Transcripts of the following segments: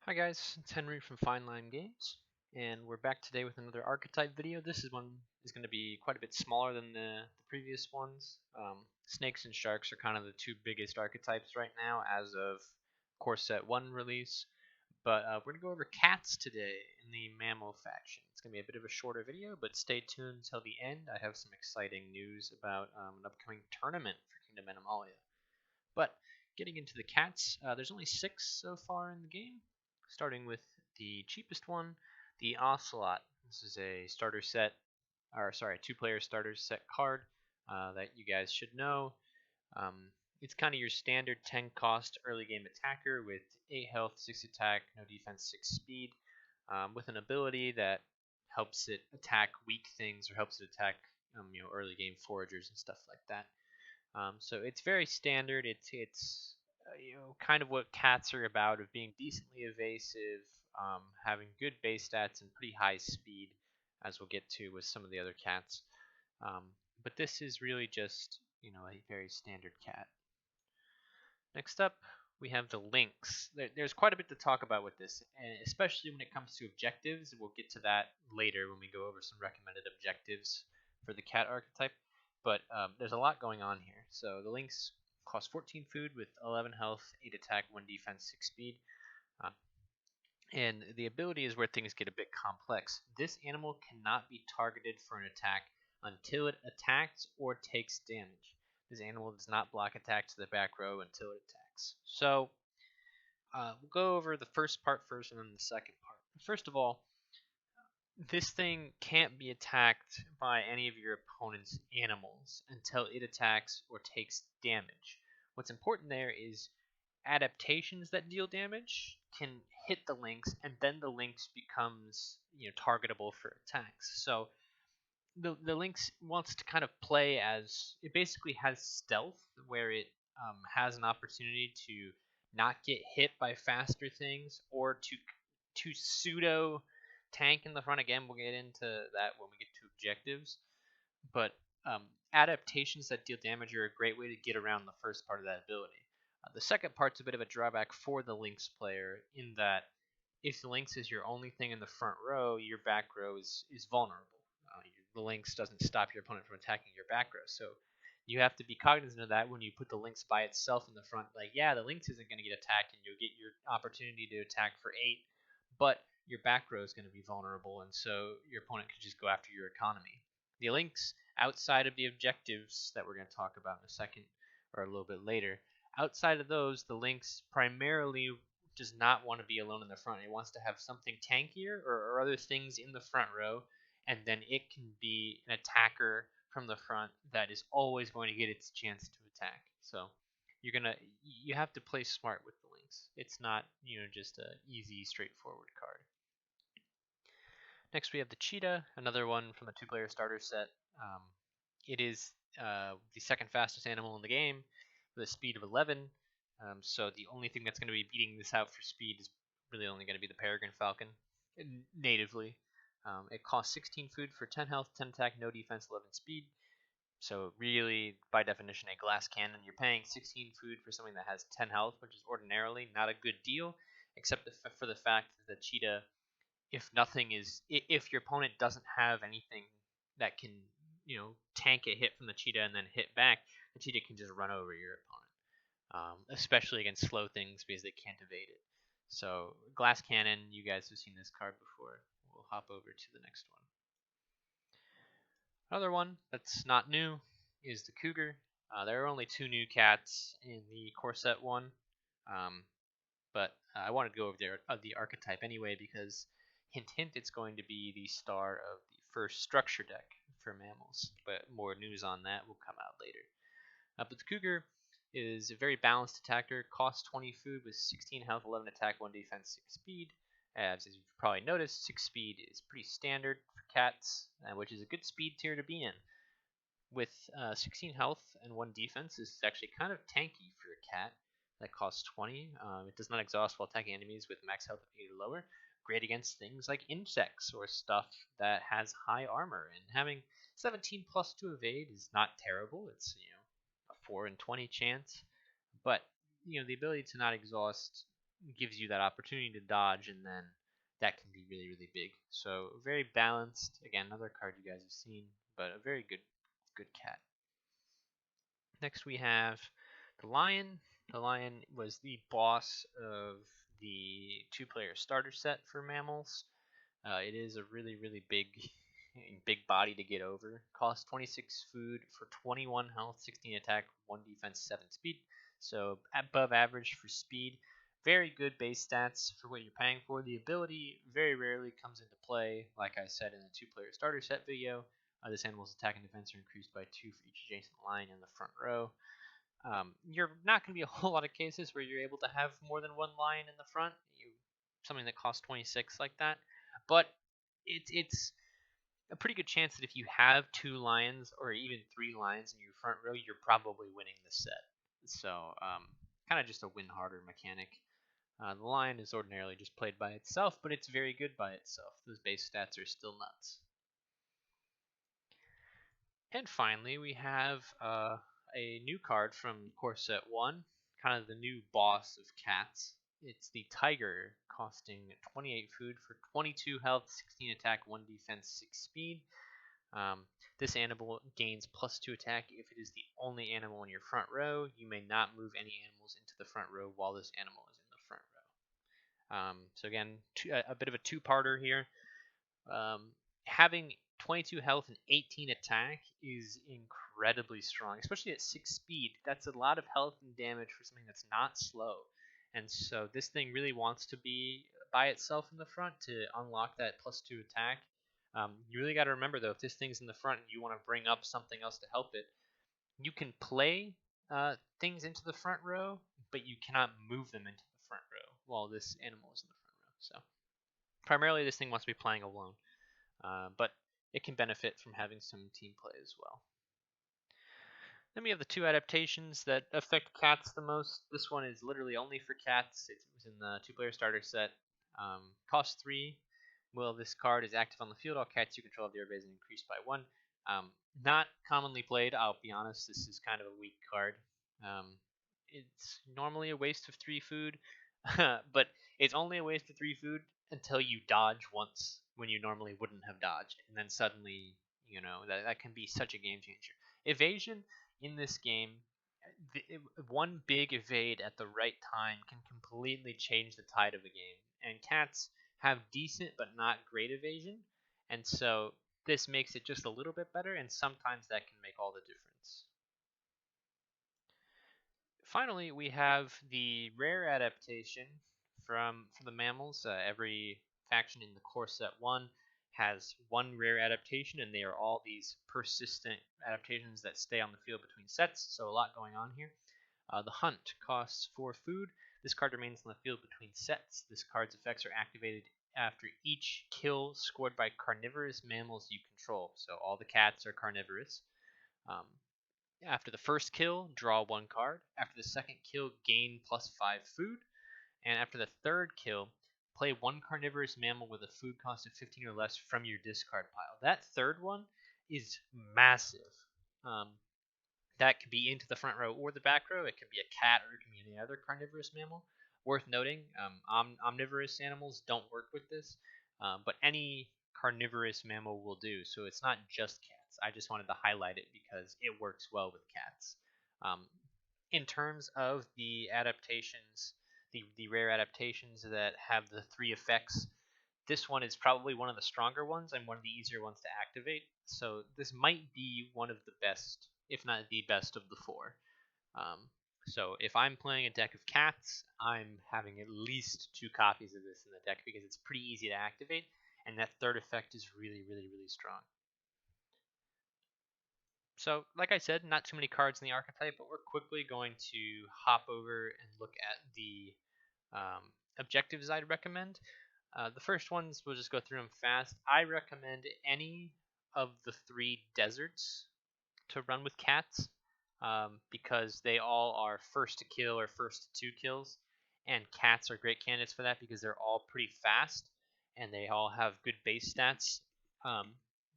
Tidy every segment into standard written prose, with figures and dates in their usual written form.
Hi guys, it's Henry from FineLimeGames, and we're back today with another Archetype video. This one is going to be quite a bit smaller than the previous ones. Snakes and sharks are kind of the two biggest archetypes right now as of Core Set 1 release, but we're going to go over cats today in the mammal faction. It's going to be a bit of a shorter video, but stay tuned until the end. I have some exciting news about an upcoming tournament for Kingdom Animalia. But getting into the cats, there's only 6 so far in the game, starting with the cheapest one, the Ocelot. This is a starter set, or sorry, 2-player starter set card that you guys should know. It's kind of your standard 10 cost early game attacker with 8 health, 6 attack, no defense, 6 speed, with an ability that helps it attack weak things or helps it attack early game foragers and stuff like that. So it's very standard. It's kind of what cats are about, of being decently evasive, having good base stats and pretty high speed, as we'll get to with some of the other cats. But this is really just a very standard cat. Next up, we have the lynx. There's quite a bit to talk about with this, and especially when it comes to objectives. We'll get to that later when we go over some recommended objectives for the cat archetype. But there's a lot going on here. So the lynx costs 14 food with 11 health, 8 attack, 1 defense, 6 speed. And the ability is where things get a bit complex. This animal cannot be targeted for an attack until it attacks or takes damage. This animal does not block attacks to the back row until it attacks. So we'll go over the first part first and then the second part. First of all, this thing can't be attacked by any of your opponent's animals until it attacks or takes damage. What's important there is adaptations that deal damage can hit the lynx, and then the lynx becomes targetable for attacks. So the lynx wants to kind of play as it basically has stealth, where it has an opportunity to not get hit by faster things or to pseudo tank in the front. Again, we'll get into that when we get to objectives. But adaptations that deal damage are a great way to get around the first part of that ability. The second part's a bit of a drawback for the lynx player, in that if the lynx is your only thing in the front row, your back row is vulnerable. The lynx doesn't stop your opponent from attacking your back row. So you have to be cognizant of that when you put the lynx by itself in the front. Like, yeah, the lynx isn't going to get attacked, and you'll get your opportunity to attack for 8, but your back row is going to be vulnerable, and so your opponent could just go after your economy. The lynx, outside of the objectives that we're going to talk about in a second or a little bit later, outside of those, the lynx primarily does not want to be alone in the front. It wants to have something tankier or other things in the front row, and then it can be an attacker from the front that is always going to get its chance to attack. So you have to play smart with the lynx. It's not just a easy, straightforward card. Next we have the cheetah, another one from the 2-player starter set. It is the second fastest animal in the game with a speed of 11. So the only thing that's going to be beating this out for speed is really only going to be the peregrine falcon natively. It costs 16 food for 10 health, 10 attack, no defense, 11 speed. So really, by definition, a glass cannon. You're paying 16 food for something that has 10 health, which is ordinarily not a good deal, except for the fact that the cheetah, if your opponent doesn't have anything that can tank a hit from the cheetah and then hit back, the cheetah can just run over your opponent, especially against slow things because they can't evade it. So glass cannon, you guys have seen this card before. We'll hop over to the next one. Another one that's not new is the cougar. There are only 2 new cats in the Core Set 1, but I wanted to go over the archetype anyway because hint hint, it's going to be the star of the first structure deck for mammals, but more news on that will come out later. But the cougar is a very balanced attacker, costs 20 food with 16 health, 11 attack, 1 defense, 6 speed. As you've probably noticed, 6 speed is pretty standard for cats, which is a good speed tier to be in. With 16 health and 1 defense, this is actually kind of tanky for a cat that costs 20. It does not exhaust while attacking enemies with max health of 8 or lower. Great against things like insects or stuff that has high armor. And having 17 plus to evade is not terrible. It's a 4 in 20 chance, but the ability to not exhaust gives you that opportunity to dodge, and then that can be really, really big. So very balanced. Again, another card you guys have seen, but a very good cat. Next we have the lion. The lion was the boss of the two-player starter set for mammals. It is a really, really big body to get over. Costs 26 food for 21 health, 16 attack, 1 defense, 7 speed. So above average for speed. Very good base stats for what you're paying for. The ability very rarely comes into play. Like I said in the two-player starter set video, this animal's attack and defense are increased by 2 for each adjacent line in the front row. You're not going to be a whole lot of cases where you're able to have more than one lion in the front. Something that costs 26 like that, but it's a pretty good chance that if you have 2 lions or even 3 lions in your front row, you're probably winning the set. So kind of just a win harder mechanic. The lion is ordinarily just played by itself, but it's very good by itself. Those base stats are still nuts. And finally, we have a new card from Core Set 1, kind of the new boss of cats. It's the Tiger, costing 28 food for 22 health, 16 attack, 1 defense, 6 speed. This animal gains +2 attack if it is the only animal in your front row. You may not move any animals into the front row while this animal is in the front row. So again, a bit of a two-parter here. Having 22 health and 18 attack is incredibly strong, especially at 6 speed. That's a lot of health and damage for something that's not slow. And so this thing really wants to be by itself in the front to unlock that +2 attack. You really got to remember, though, if this thing's in the front and you want to bring up something else to help it, you can play things into the front row, but you cannot move them into the front row while this animal is in the front row. So primarily this thing wants to be playing alone. But it can benefit from having some team play as well. Then we have the 2 adaptations that affect cats the most. This one is literally only for cats. It was in the 2-player starter set. Cost 3. Well, this card is active on the field. All cats you control have their abilities increased by 1. Not commonly played, I'll be honest. This is kind of a weak card. It's normally a waste of 3 food, but it's only a waste of 3 food until you dodge once when you normally wouldn't have dodged, and then suddenly, that can be such a game changer. Evasion in this game, one big evade at the right time can completely change the tide of a game, and cats have decent but not great evasion, and so this makes it just a little bit better, and sometimes that can make all the difference. Finally, we have the rare adaptation for the mammals. Every faction in the core set 1 has 1 rare adaptation, and they are all these persistent adaptations that stay on the field between sets, so a lot going on here. The Hunt costs 4 food. This card remains on the field between sets. This card's effects are activated after each kill scored by carnivorous mammals you control, so all the cats are carnivorous. After the first kill, draw 1 card. After the second kill, gain +5 food. And after the third kill, play 1 carnivorous mammal with a food cost of 15 or less from your discard pile. That third one is massive. That could be into the front row or the back row. It could be a cat or it could be any other carnivorous mammal. Worth noting, omnivorous animals don't work with this, but any carnivorous mammal will do. So it's not just cats. I just wanted to highlight it because it works well with cats. In terms of the adaptations, the rare adaptations that have the 3 effects, this one is probably one of the stronger ones and one of the easier ones to activate. So this might be one of the best, if not the best of the 4. So if I'm playing a deck of cats, I'm having at least 2 copies of this in the deck because it's pretty easy to activate, and that third effect is really, really, really strong. So, like I said, not too many cards in the archetype, but we're quickly going to hop over and look at the objectives I'd recommend. The first ones, we'll just go through them fast. I recommend any of the 3 deserts to run with cats because they all are first to kill or first to 2 kills, and cats are great candidates for that because they're all pretty fast and they all have good base stats.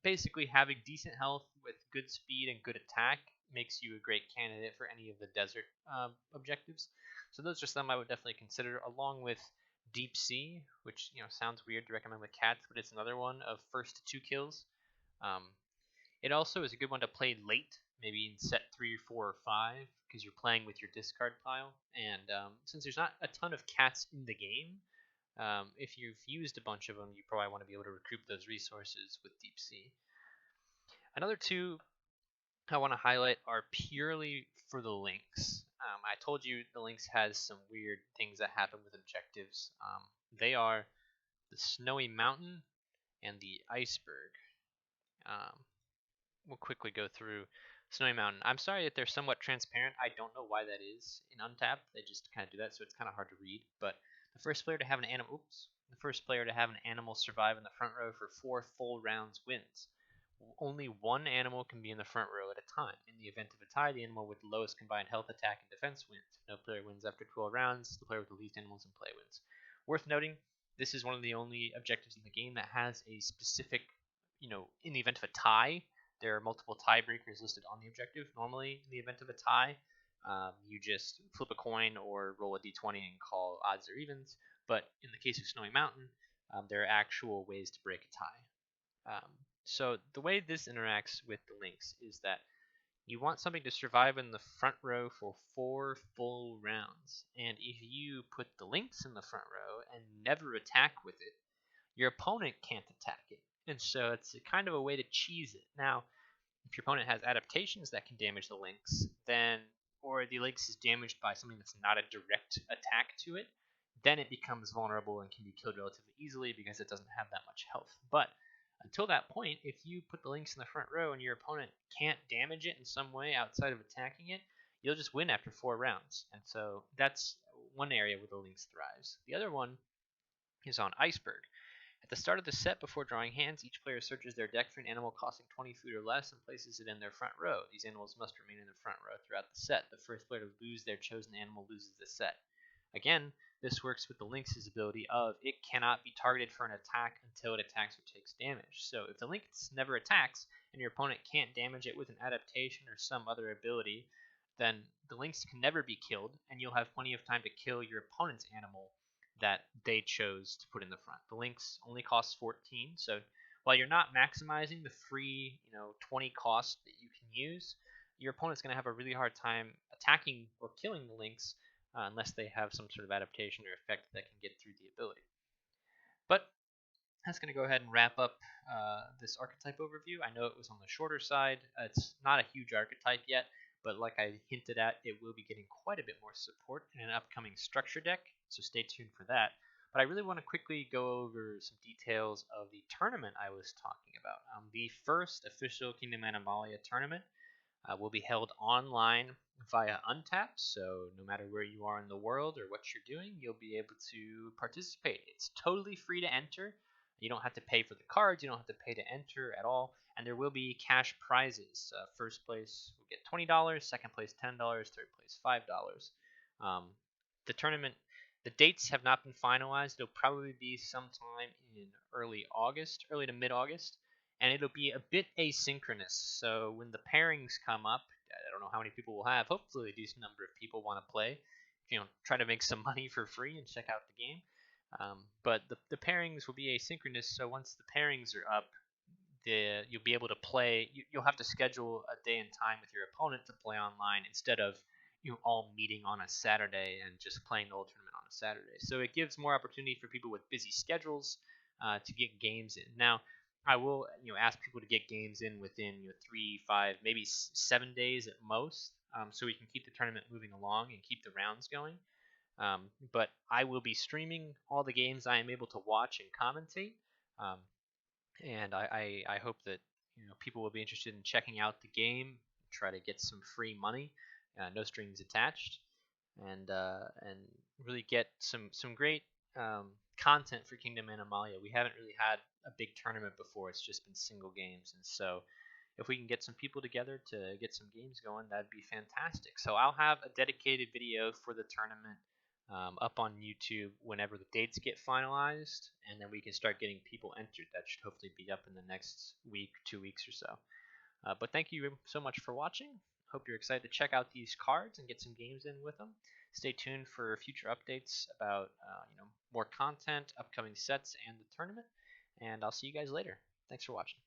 Basically, having decent health with good speed and good attack makes you a great candidate for any of the desert objectives. So those are some I would definitely consider, along with Deep Sea, which sounds weird to recommend with cats, but it's another one of first to 2 kills. Um, it also is a good one to play late, maybe in set 3, 4, or 5, because you're playing with your discard pile. And since there's not a ton of cats in the game, if you've used a bunch of them, you probably want to be able to recoup those resources with Deep Sea. Another two I want to highlight are purely for the links. I told you the links has some weird things that happen with objectives. They are the Snowy Mountain and the Iceberg. Um, we'll quickly go through Snowy Mountain. I'm sorry that they're somewhat transparent. I don't know why that is in Untapped. They just kind of do that, so it's kind of hard to read. But the first player to have an animal survive in the front row for 4 full rounds wins. Only one animal can be in the front row at a time. In the event of a tie, the animal with the lowest combined health, attack, and defense wins. If no player wins after 12 rounds, the player with the least animals in play wins. Worth noting, this is one of the only objectives in the game that has a specific, in the event of a tie, there are multiple tiebreakers listed on the objective. Normally, in the event of a tie, you just flip a coin or roll a d20 and call odds or evens. But in the case of Snowy Mountain, there are actual ways to break a tie. So the way this interacts with the links is that you want something to survive in the front row for 4 full rounds. And if you put the links in the front row and never attack with it, your opponent can't attack it. And so it's kind of a way to cheese it. Now, if your opponent has adaptations that can damage the links, or the links is damaged by something that's not a direct attack to it, then it becomes vulnerable and can be killed relatively easily because it doesn't have that much health. But until that point, if you put the links in the front row and your opponent can't damage it in some way outside of attacking it, you'll just win after 4 rounds. And so that's one area where the links thrives. The other one is on Iceberg. At the start of the set, before drawing hands, each player searches their deck for an animal costing 20 food or less and places it in their front row. These animals must remain in the front row throughout the set. The first player to lose their chosen animal loses the set. Again, this works with the Lynx's ability of it cannot be targeted for an attack until it attacks or takes damage. So if the Lynx never attacks and your opponent can't damage it with an adaptation or some other ability, then the Lynx can never be killed, and you'll have plenty of time to kill your opponent's animal that they chose to put in the front. The Lynx only costs 14, so while you're not maximizing the free 20 cost that you can use, your opponent's going to have a really hard time attacking or killing the Lynx unless they have some sort of adaptation or effect that can get through the ability. But that's going to go ahead and wrap up this archetype overview. I know it was on the shorter side. It's not a huge archetype yet, but like I hinted at, it will be getting quite a bit more support in an upcoming structure deck, so stay tuned for that. But I really want to quickly go over some details of the tournament I was talking about. The first official Kingdom Animalia tournament will be held online via Untapped, so no matter where you are in the world or what you're doing, you'll be able to participate. It's totally free to enter. You don't have to pay for the cards, you don't have to pay to enter at all, and there will be cash prizes. First place will get $20, second place $10, third place $5. The tournament, the dates have not been finalized. It'll probably be sometime in early to mid-August, and it'll be a bit asynchronous. So when the pairings come up, I don't know how many people will have. Hopefully a decent number of people want to play. Try to make some money for free and check out the game. But the pairings will be asynchronous. So once the pairings are up, you'll be able to play. You'll have to schedule a day and time with your opponent to play online instead of all meeting on a Saturday and just playing the whole tournament on a Saturday. So it gives more opportunity for people with busy schedules to get games in. Now, I will ask people to get games in within 3, 5, maybe 7 days at most, so we can keep the tournament moving along and keep the rounds going. But I will be streaming all the games I am able to watch and commentate, and I hope that people will be interested in checking out the game, try to get some free money, no strings attached, and really get some great content for Kingdom Animalia. We haven't really had a big tournament before. It's just been single games, and so if we can get some people together to get some games going, that'd be fantastic. So I'll have a dedicated video for the tournament up on YouTube whenever the dates get finalized, and then we can start getting people entered. That should hopefully be up in the next week, 2 weeks or so. But thank you so much for watching. Hope you're excited to check out these cards and get some games in with them. Stay tuned for future updates about more content, upcoming sets, and the tournament. And I'll see you guys later. Thanks for watching.